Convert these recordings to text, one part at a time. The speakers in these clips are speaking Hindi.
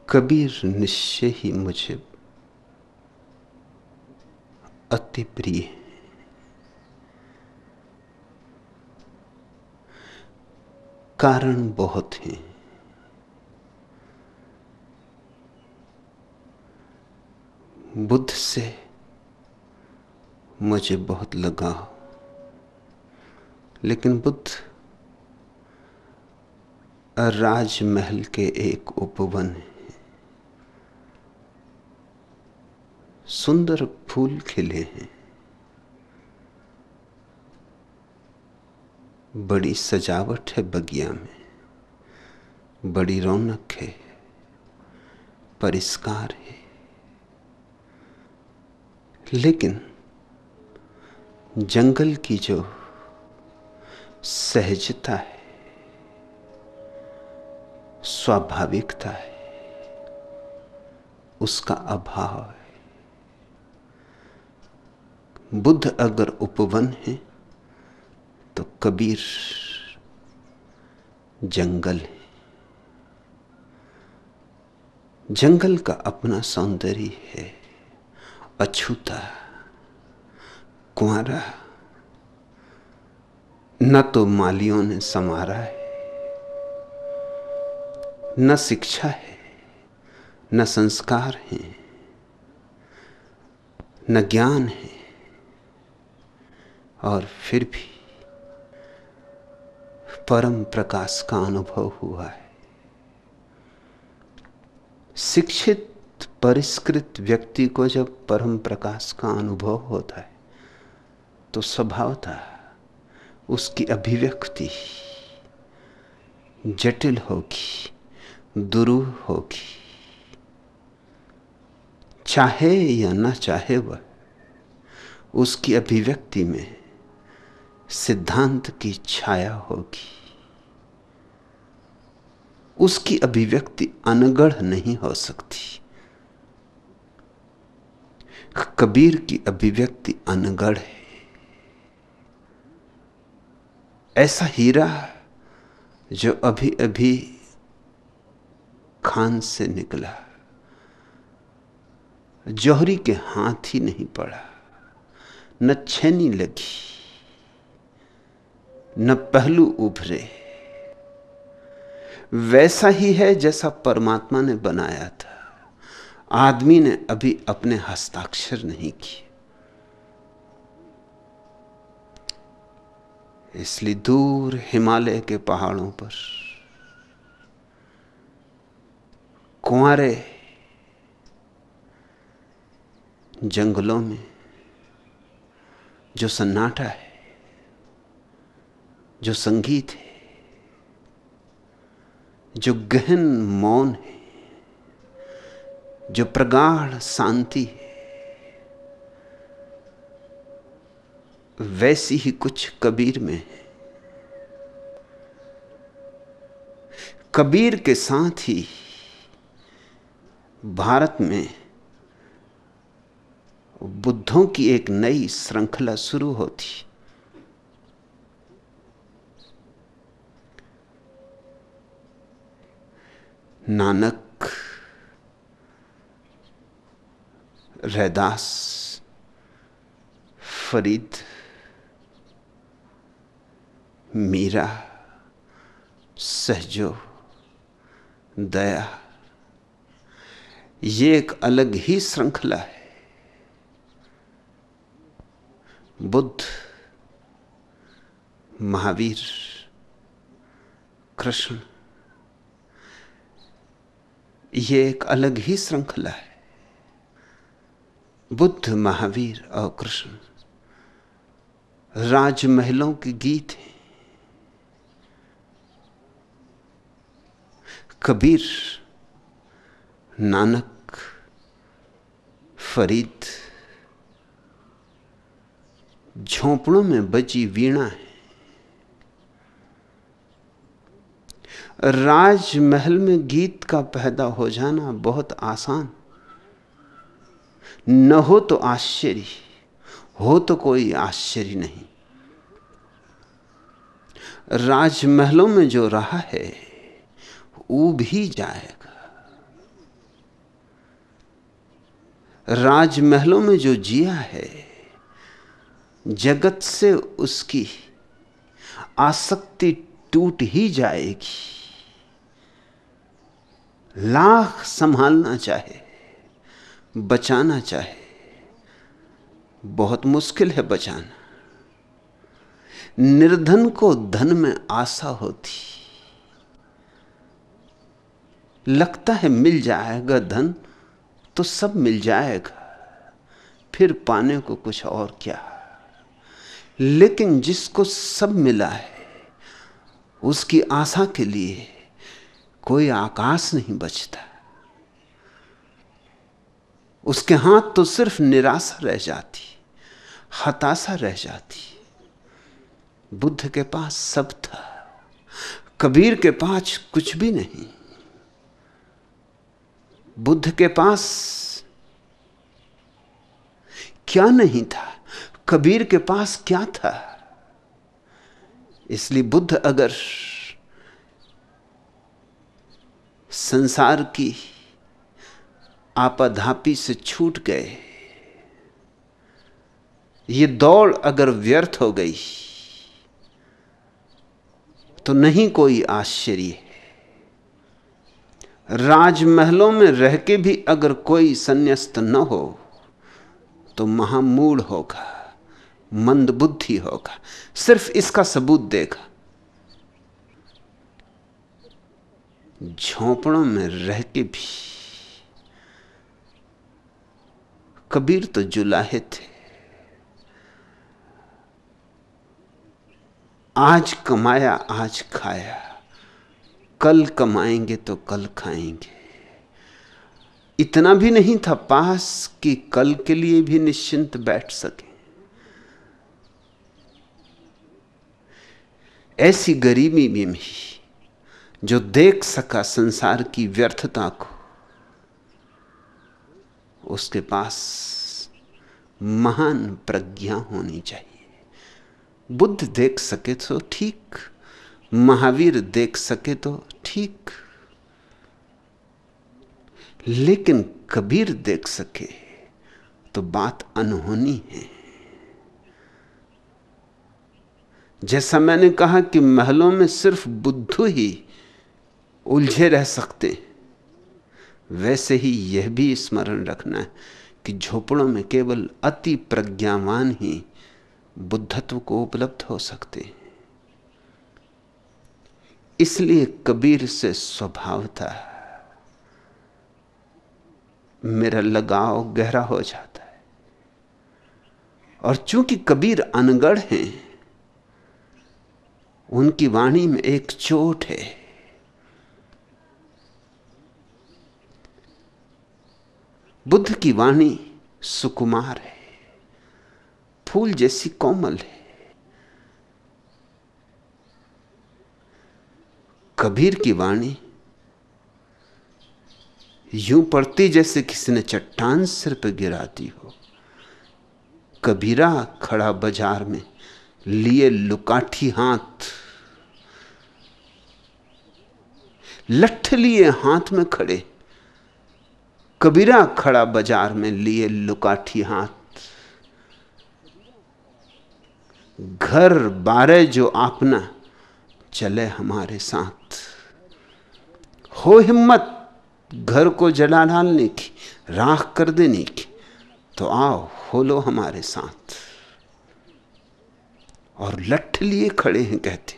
कबीर निश्चय ही मुझे अति प्रिय है। कारण बहुत हैं। बुद्ध से मुझे बहुत लगाव, लेकिन बुद्ध राजमहल के एक उपवन है। सुंदर फूल खिले हैं, बड़ी सजावट है बगिया में, बड़ी रौनक है, परिष्कार है। लेकिन जंगल की जो सहजता है, स्वाभाविकता है, उसका अभाव है। बुद्ध अगर उपवन है तो कबीर जंगल है। जंगल का अपना सौंदर्य है, अछूता, कुंवारा, न तो मालियों ने संवारा है, न शिक्षा है, न संस्कार है, न ज्ञान है, और फिर भी परम प्रकाश का अनुभव हुआ है। शिक्षित परिष्कृत व्यक्ति को जब परम प्रकाश का अनुभव होता है तो स्वभावतः उसकी अभिव्यक्ति जटिल होगी, दुरूह होगी। चाहे या न चाहे वह, उसकी अभिव्यक्ति में सिद्धांत की छाया होगी। उसकी अभिव्यक्ति अनगढ़ नहीं हो सकती। कबीर की अभिव्यक्ति अनगढ़ है। ऐसा हीरा जो अभी अभी खान से निकला, जौहरी के हाथ ही नहीं पड़ा, न छेनी लगी, न पहलू उभरे, वैसा ही है जैसा परमात्मा ने बनाया था। आदमी ने अभी अपने हस्ताक्षर नहीं किए। इसलिए दूर हिमालय के पहाड़ों पर कुंवारे जंगलों में जो सन्नाटा है, जो संगीत है, जो गहन मौन है, जो प्रगाढ़ शांति है, वैसी ही कुछ कबीर में है। कबीर के साथ ही भारत में बुद्धों की एक नई श्रृंखला शुरू होती। नानक, रैदास, फरीद, मीरा, सहजो, दया, ये एक अलग ही श्रृंखला है। बुद्ध, महावीर, कृष्ण, ये एक अलग ही श्रृंखला है। बुद्ध, महावीर और कृष्ण राजमहलों के गीत हैं। कबीर, नानक, फरीद झोंपड़ों में बजी वीणा है। राजमहल में गीत का पैदा हो जाना बहुत आसान, न हो तो आश्चर्य, हो तो कोई आश्चर्य नहीं। राजमहलों में जो रहा है ऊब ही जाएगा। राजमहलों में जो जिया है, जगत से उसकी आसक्ति टूट ही जाएगी। लाख संभालना चाहे, बचाना चाहे, बहुत मुश्किल है बचाना। निर्धन को धन में आशा होती, लगता है मिल जाएगा धन तो सब मिल जाएगा, फिर पाने को कुछ और क्या। लेकिन जिसको सब मिला है, उसकी आशा के लिए कोई आकाश नहीं बचता। उसके हाथ तो सिर्फ निराशा रह जाती, हताशा रह जाती। बुद्ध के पास सब था, कबीर के पास कुछ भी नहीं। बुद्ध के पास क्या नहीं था, कबीर के पास क्या था। इसलिए बुद्ध अगर संसार की आपाधापी से छूट गए, ये दौड़ अगर व्यर्थ हो गई, तो नहीं कोई आश्चर्य। राजमहलों में रह के भी अगर कोई संन्यास्त न हो तो महामूढ़ होगा, मंदबुद्धि होगा। सिर्फ इसका सबूत देगा। झोंपड़ों में रह के भी कबीर तो जुलाहे थे। आज कमाया आज खाया, कल कमाएंगे तो कल खाएंगे। इतना भी नहीं था पास कि कल के लिए भी निश्चिंत बैठ सके। ऐसी गरीबी में भी जो देख सका संसार की व्यर्थता को, उसके पास महान प्रज्ञा होनी चाहिए। बुद्ध देख सके तो ठीक, महावीर देख सके तो ठीक, लेकिन कबीर देख सके तो बात अनहोनी है। जैसा मैंने कहा कि महलों में सिर्फ बुद्धू ही उलझे रह सकते, वैसे ही यह भी स्मरण रखना है कि झोपड़ों में केवल अति प्रज्ञावान ही बुद्धत्व को उपलब्ध हो सकते हैं। इसलिए कबीर से स्वभावतः मेरा लगाव गहरा हो जाता है। और चूंकि कबीर अनगढ़ हैं, उनकी वाणी में एक चोट है। बुद्ध की वाणी सुकुमार है, फूल जैसी कोमल है। कबीर की वाणी यूं पड़ती जैसे किसी ने चट्टान सिर पर गिरा दी हो। कबीरा खड़ा बाजार में लिए लुकाठी हाथ, लठ लिए हाथ में खड़े। कबीरा खड़ा बाजार में लिए लुकाठी हाथ। घर बारे जो आपना चले हमारे साथ। हो हिम्मत घर को जला डालने की, राख कर देने की, तो आओ हो लो हमारे साथ। और लठ लिए खड़े हैं, कहते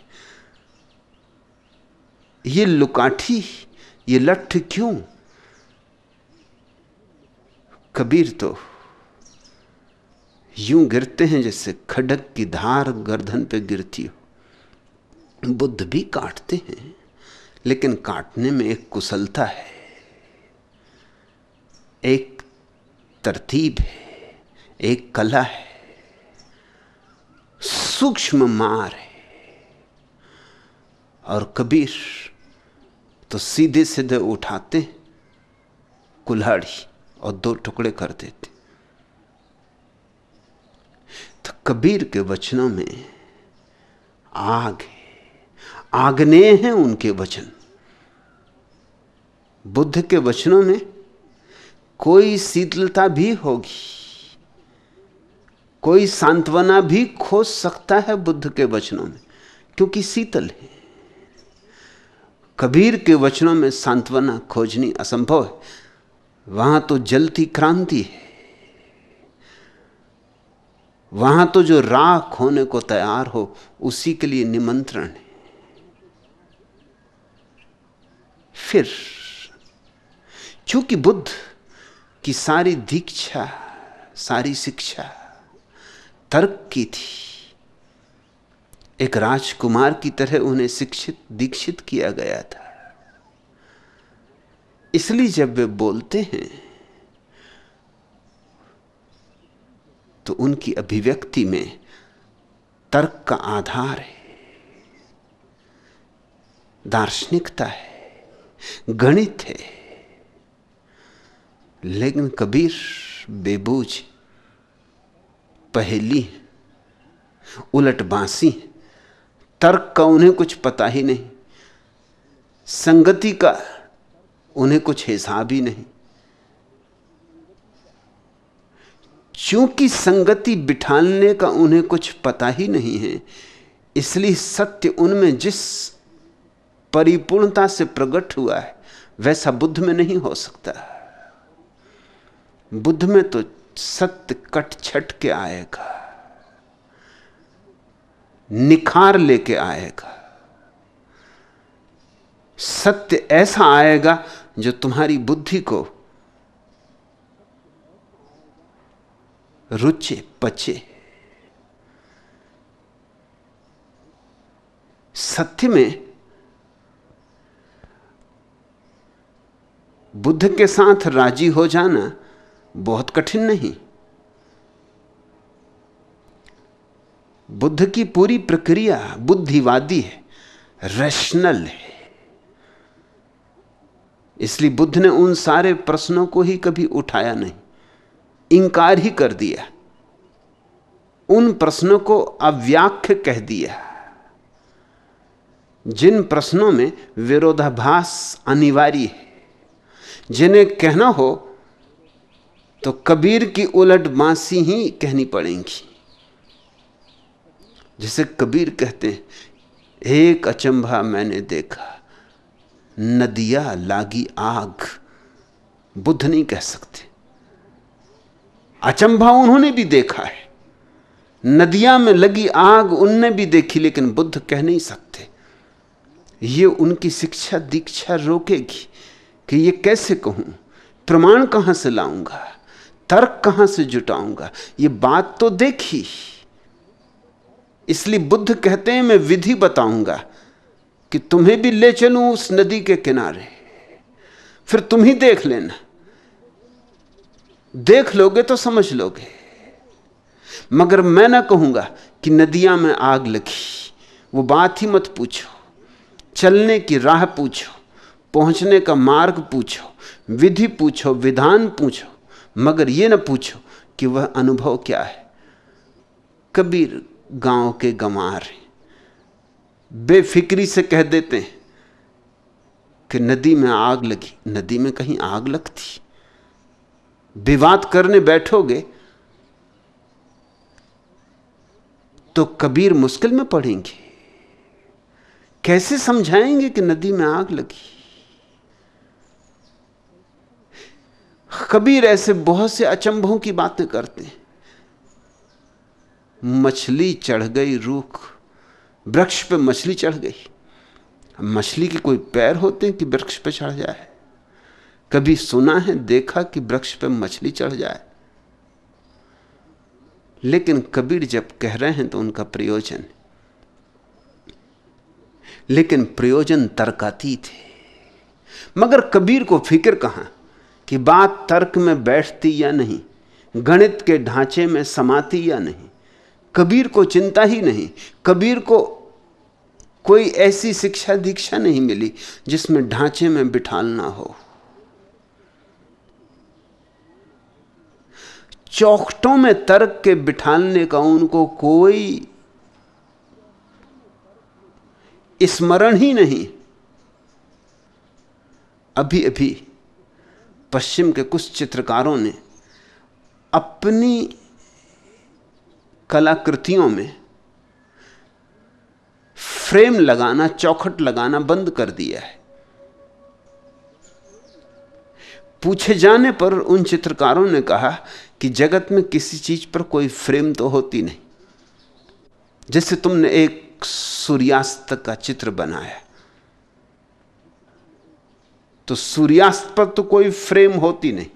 ये लुकाठी, ये लठ क्यों? कबीर तो यूं गिरते हैं जैसे खड्ग की धार गर्दन पे गिरती हो। बुद्ध भी काटते हैं, लेकिन काटने में एक कुशलता है, एक तरतीब है, एक कला है, सूक्ष्म मार है। और कबीर तो सीधे सीधे उठाते कुल्हाड़ी और दो टुकड़े कर देते। तो कबीर के वचनों में आग है, आग्नेय हैं उनके वचन। बुद्ध के वचनों में कोई शीतलता भी होगी, कोई सांत्वना भी खोज सकता है बुद्ध के वचनों में, क्योंकि शीतल है। कबीर के वचनों में सांत्वना खोजनी असंभव है, वहां तो जलती क्रांति है, वहां तो जो राख होने को तैयार हो उसी के लिए निमंत्रण है। फिर चूंकि बुद्ध की सारी दीक्षा, सारी शिक्षा तर्क की थी, एक राजकुमार की तरह उन्हें शिक्षित दीक्षित किया गया था, इसलिए जब वे बोलते हैं तो उनकी अभिव्यक्ति में तर्क का आधार है, दार्शनिकता है, गणित है। लेकिन कबीर बेबूझ, पहेली, उलटबांसी, तर्क का उन्हें कुछ पता ही नहीं, संगति का उन्हें कुछ हिसाब ही नहीं। चूंकि संगति बिठाने का उन्हें कुछ पता ही नहीं है, इसलिए सत्य उनमें जिस परिपूर्णता से प्रकट हुआ है वैसा बुद्ध में नहीं हो सकता। बुद्ध में तो सत्य कट छट के आएगा, निखार लेके आएगा। सत्य ऐसा आएगा जो तुम्हारी बुद्धि को रुचे, पचे। सत्य में बुद्ध के साथ राजी हो जाना बहुत कठिन नहीं। बुद्ध की पूरी प्रक्रिया बुद्धिवादी है, रैशनल है। इसलिए बुद्ध ने उन सारे प्रश्नों को ही कभी उठाया नहीं, इंकार ही कर दिया, उन प्रश्नों को अव्याख्य कह दिया। जिन प्रश्नों में विरोधाभास अनिवार्य है, जिन्हें कहना हो तो कबीर की उलटबांसी ही कहनी पड़ेंगी। जिसे कबीर कहते हैं, एक अचंभा मैंने देखा, नदिया लागी आग। बुद्ध नहीं कह सकते। अचंभा उन्होंने भी देखा है, नदियां में लगी आग उनने भी देखी, लेकिन बुद्ध कह नहीं सकते। ये उनकी शिक्षा दीक्षा रोकेगी कि ये कैसे कहूं, प्रमाण कहां से लाऊंगा, तर्क कहां से जुटाऊंगा। ये बात तो देखी, इसलिए बुद्ध कहते हैं मैं विधि बताऊंगा कि तुम्हें भी ले चलूं उस नदी के किनारे, फिर तुम ही देख लेना, देख लोगे तो समझ लोगे। मगर मैं ना कहूंगा कि नदियां में आग लगी, वो बात ही मत पूछो। चलने की राह पूछो, पहुंचने का मार्ग पूछो, विधि पूछो, विधान पूछो, मगर ये ना पूछो कि वह अनुभव क्या है। कबीर गांव के गंवार हैं, बेफिक्री से कह देते हैं कि नदी में आग लगी। नदी में कहीं आग लगती? विवाद करने बैठोगे तो कबीर मुश्किल में पड़ेंगे। कैसे समझाएंगे कि नदी में आग लगी? कबीर ऐसे बहुत से अचंभों की बातें करते हैं। मछली चढ़ गई रूख, वृक्ष पे मछली चढ़ गई। मछली के कोई पैर होते हैं कि वृक्ष पे चढ़ जाए? कभी सुना है, देखा कि वृक्ष पे मछली चढ़ जाए? लेकिन कबीर जब कह रहे हैं तो उनका प्रयोजन है, लेकिन प्रयोजन तर्कातीत है। मगर कबीर को फिक्र कहां कि बात तर्क में बैठती या नहीं, गणित के ढांचे में समाती या नहीं। कबीर को चिंता ही नहीं। कबीर को कोई ऐसी शिक्षा दीक्षा नहीं मिली जिसमें ढांचे में बिठालना हो। चौखटों में तर्क के बिठालने का उनको कोई स्मरण ही नहीं। अभी अभी पश्चिम के कुछ चित्रकारों ने अपनी कलाकृतियों में फ्रेम लगाना, चौखट लगाना बंद कर दिया है। पूछे जाने पर उन चित्रकारों ने कहा कि जगत में किसी चीज पर कोई फ्रेम तो होती नहीं। जैसे तुमने एक सूर्यास्त का चित्र बनाया, तो सूर्यास्त पर तो कोई फ्रेम होती नहीं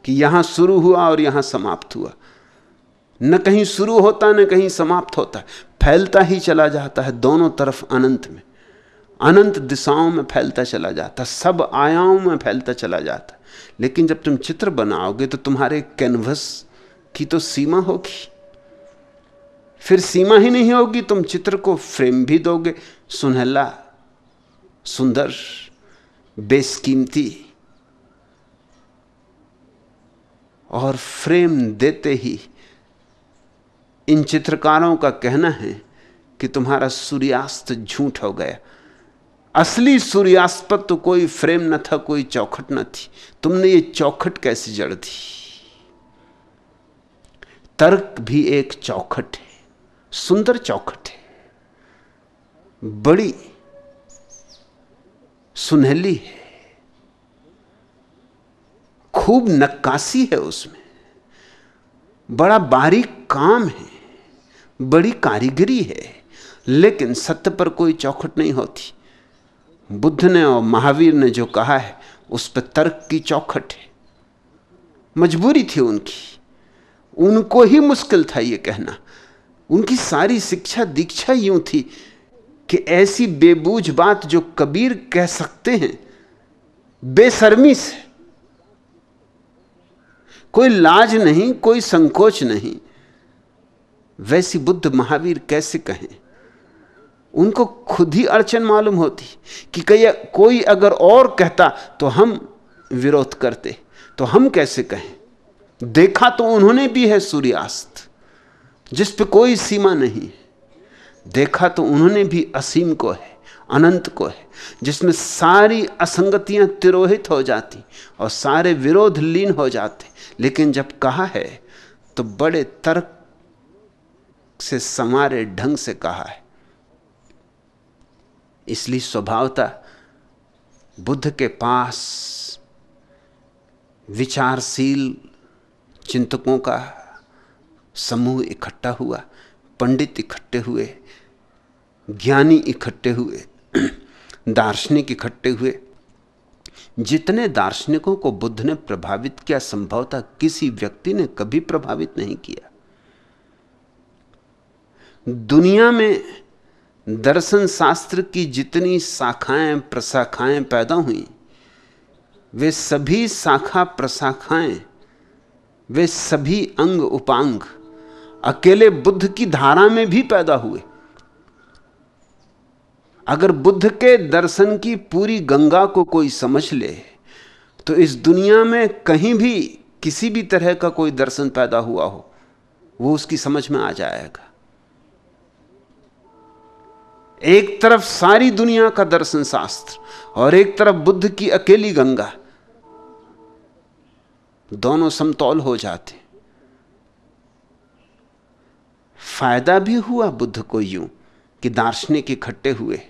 कि यहां शुरू हुआ और यहां समाप्त हुआ। न कहीं शुरू होता न कहीं समाप्त होता, फैलता ही चला जाता है दोनों तरफ अनंत में, अनंत दिशाओं में फैलता चला जाता, सब आयामों में फैलता चला जाता। लेकिन जब तुम चित्र बनाओगे तो तुम्हारे कैनवस की तो सीमा होगी, फिर सीमा ही नहीं होगी। तुम चित्र को फ्रेम भी दोगे, सुनहला, सुंदर, बेशकीमती, और फ्रेम देते ही इन चित्रकारों का कहना है कि तुम्हारा सूर्यास्त झूठ हो गया। असली सूर्यास्त पर तो कोई फ्रेम न था, कोई चौखट न थी। तुमने ये चौखट कैसे जड़ दी? तर्क भी एक चौखट है, सुंदर चौखट है, बड़ी सुनहली है, खूब नक्काशी है उसमें, बड़ा बारीक काम है, बड़ी कारीगरी है, लेकिन सत्य पर कोई चौखट नहीं होती। बुद्ध ने और महावीर ने जो कहा है उस पर तर्क की चौखट है। मजबूरी थी उनकी, उनको ही मुश्किल था ये कहना। उनकी सारी शिक्षा दीक्षा यूं थी कि ऐसी बेबूझ बात जो कबीर कह सकते हैं बेशर्मी से, कोई लाज नहीं, कोई संकोच नहीं, वैसी बुद्ध महावीर कैसे कहें? उनको खुद ही अड़चन मालूम होती कि कोई अगर और कहता तो हम विरोध करते, तो हम कैसे कहें? देखा तो उन्होंने भी है सूर्यास्त जिस पे कोई सीमा नहीं, देखा तो उन्होंने भी असीम को है, अनंत को है, जिसमें सारी असंगतियां तिरोहित हो जाती और सारे विरोध लीन हो जाते। लेकिन जब कहा है तो बड़े तर्क से समारे ढंग से कहा है। इसलिए स्वभावतः बुद्ध के पास विचारशील चिंतकों का समूह इकट्ठा हुआ, पंडित इकट्ठे हुए, ज्ञानी इकट्ठे हुए, दार्शनिक इकट्ठे हुए। जितने दार्शनिकों को बुद्ध ने प्रभावित किया, संभवतः किसी व्यक्ति ने कभी प्रभावित नहीं किया। दुनिया में दर्शन शास्त्र की जितनी शाखाएं प्रशाखाएं पैदा हुई, वे सभी शाखा प्रशाखाएं, वे सभी अंग उपांग अकेले बुद्ध की धारा में भी पैदा हुए। अगर बुद्ध के दर्शन की पूरी गंगा को कोई समझ ले तो इस दुनिया में कहीं भी किसी भी तरह का कोई दर्शन पैदा हुआ हो वो उसकी समझ में आ जाएगा। एक तरफ सारी दुनिया का दर्शन शास्त्र और एक तरफ बुद्ध की अकेली गंगा, दोनों समतौल हो जाते। फायदा भी हुआ बुद्ध को यूं कि दार्शनिक इकट्ठे हुए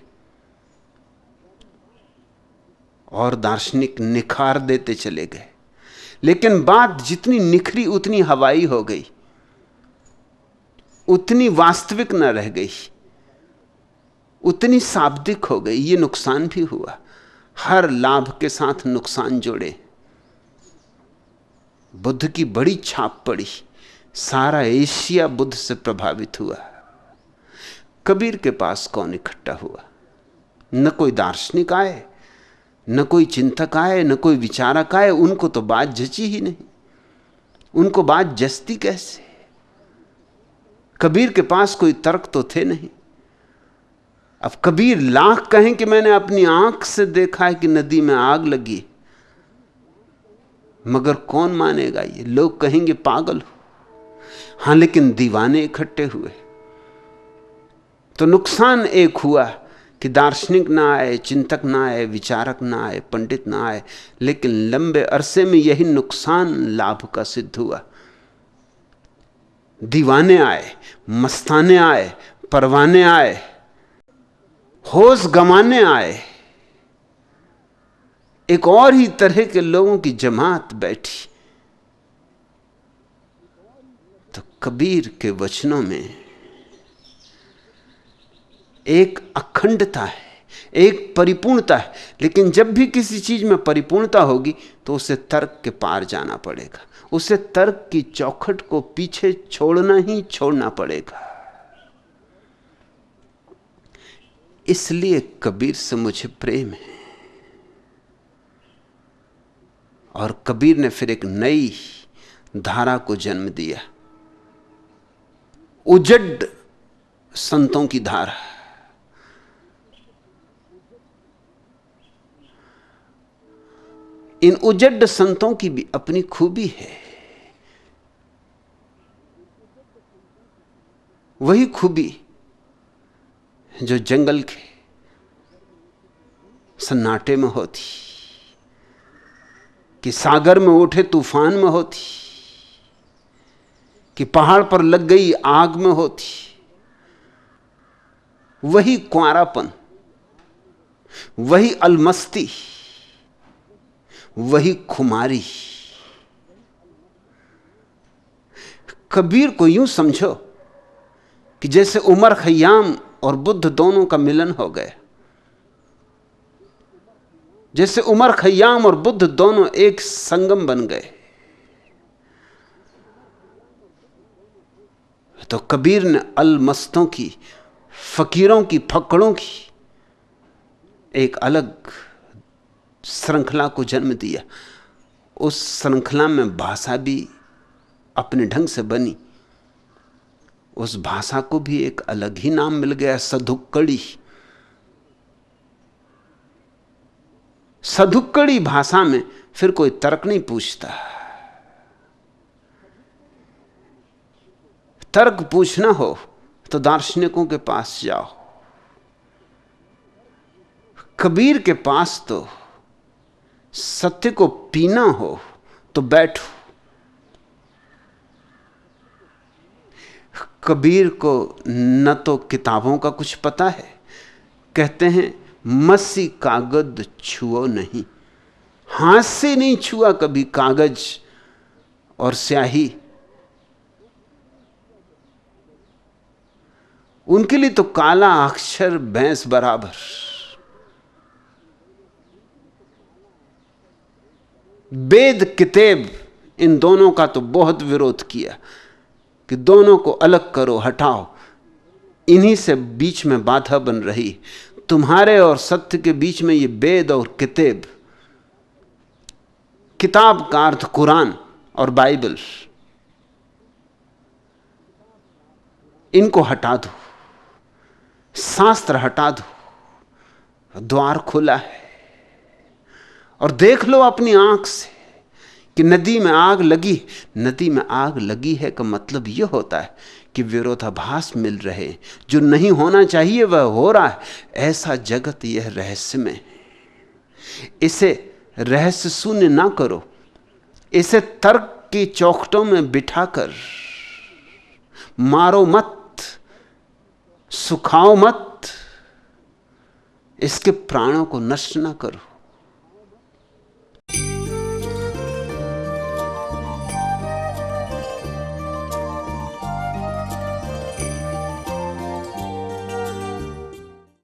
और दार्शनिक निखार देते चले गए, लेकिन बात जितनी निखरी उतनी हवाई हो गई, उतनी वास्तविक न रह गई, उतनी शाब्दिक हो गई। ये नुकसान भी हुआ, हर लाभ के साथ नुकसान जोड़े। बुद्ध की बड़ी छाप पड़ी, सारा एशिया बुद्ध से प्रभावित हुआ। कबीर के पास कौन इकट्ठा हुआ? न कोई दार्शनिक आए, न कोई चिंतक आए, न कोई विचारक आए। उनको तो बात जची ही नहीं, उनको बात जचती कैसे? कबीर के पास कोई तर्क तो थे नहीं। अब कबीर लाख कहें कि मैंने अपनी आंख से देखा है कि नदी में आग लगी, मगर कौन मानेगा? ये लोग कहेंगे पागल हो। हां, लेकिन दीवाने इकट्ठे हुए तो नुकसान एक हुआ कि दार्शनिक ना आए, चिंतक ना आए, विचारक ना आए, पंडित ना आए, लेकिन लंबे अरसे में यही नुकसान लाभ का सिद्ध हुआ। दीवाने आए, मस्ताने आए, परवाने आए, होश गंवाने आए, एक और ही तरह के लोगों की जमात बैठी। तो कबीर के वचनों में एक अखंडता है, एक परिपूर्णता है। लेकिन जब भी किसी चीज में परिपूर्णता होगी तो उसे तर्क के पार जाना पड़ेगा, उसे तर्क की चौखट को पीछे छोड़ना ही छोड़ना पड़ेगा। इसलिए कबीर से मुझे प्रेम है। और कबीर ने फिर एक नई धारा को जन्म दिया, उजड संतों की धारा। इन उजड संतों की भी अपनी खूबी है। वही खूबी जो जंगल के सन्नाटे में होती, कि सागर में उठे तूफान में होती, कि पहाड़ पर लग गई आग में होती। वही कुंवारापन, वही अलमस्ती, वही खुमारी। कबीर को यूं समझो कि जैसे उमर खयाम और बुद्ध दोनों का मिलन हो गया, जैसे उमर खयाम और बुद्ध दोनों एक संगम बन गए। तो कबीर ने अलमस्तों की, फकीरों की, फकड़ों की एक अलग श्रृंखला को जन्म दिया। उस श्रृंखला में भाषा भी अपने ढंग से बनी। उस भाषा को भी एक अलग ही नाम मिल गया, सधुक्कड़ी। सधुक्कड़ी भाषा में फिर कोई तर्क नहीं पूछता। तर्क पूछना हो तो दार्शनिकों के पास जाओ, कबीर के पास तो सत्य को पीना हो तो बैठो। कबीर को न तो किताबों का कुछ पता है, कहते हैं मसी कागज छुओ नहीं, हाथ से नहीं छुआ कभी कागज और स्याही। उनके लिए तो काला अक्षर भैंस बराबर। वेद किताब, इन दोनों का तो बहुत विरोध किया कि दोनों को अलग करो, हटाओ। इन्हीं से बीच में बाधा बन रही। तुम्हारे और सत्य के बीच में ये वेद और किताब, किताब का अर्थ कुरान और बाइबल, इनको हटा दो, शास्त्र हटा दो। द्वार खुला है। और देख लो अपनी आंख से कि नदी में आग लगी। नदी में आग लगी है का मतलब यह होता है कि विरोधाभास मिल रहे, जो नहीं होना चाहिए वह हो रहा है। ऐसा जगत यह रहस्यमय है। इसे रहस्य शून्य ना करो, इसे तर्क की चौखटों में बिठाकर मारो मत, सुखाओ मत, इसके प्राणों को नष्ट ना करो।